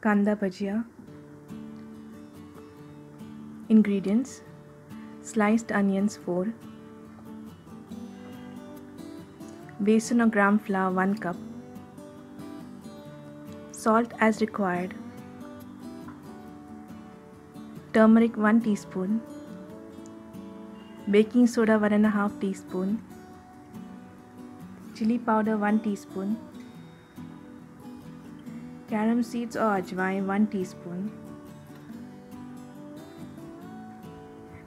Kanda bhajia. Ingredients: sliced onions 4, besan or gram flour 1 cup, salt as required, turmeric 1 teaspoon, baking soda 1.5 teaspoon, chili powder 1 teaspoon, carom seeds or ajwain 1 teaspoon,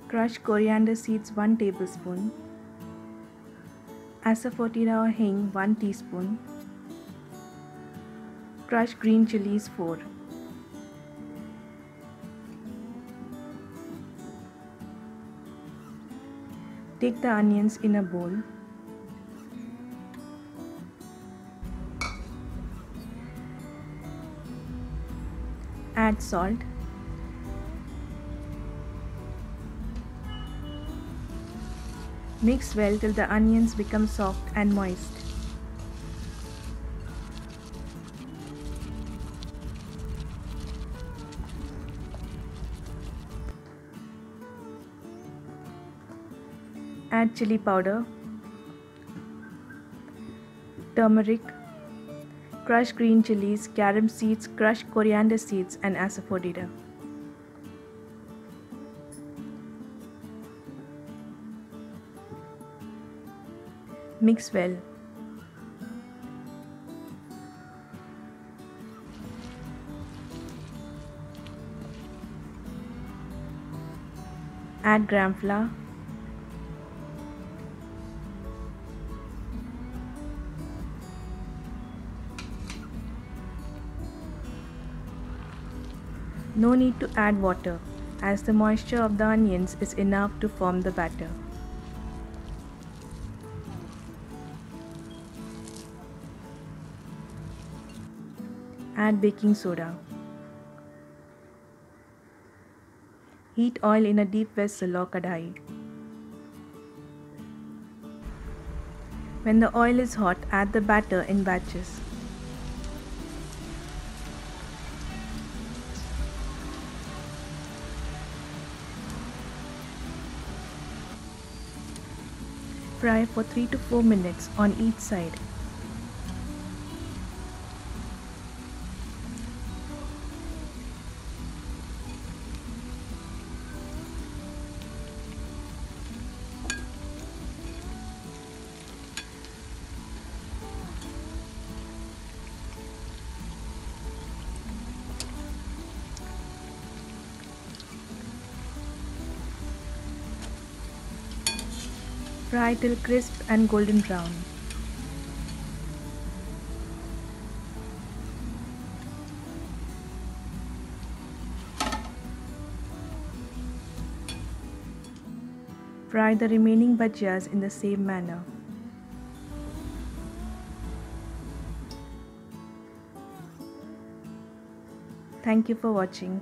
crushed coriander seeds 1 tablespoon, asafoetida or hing 1 teaspoon, crushed green chilies 4. Take the onions in a bowl. Add salt. Mix well till the onions become soft and moist. Add chili powder, turmeric, crushed green chilies, carom seeds, crushed coriander seeds and asafoetida. Mix well. Add gram flour. No need to add water, as the moisture of the onions is enough to form the batter. Add baking soda. Heat oil in a deep vessel or kadai. When the oil is hot, add the batter in batches. Fry for 3 to 4 minutes on each side. Fry till crisp and golden brown. Fry the remaining bhajias in the same manner. Thank you for watching.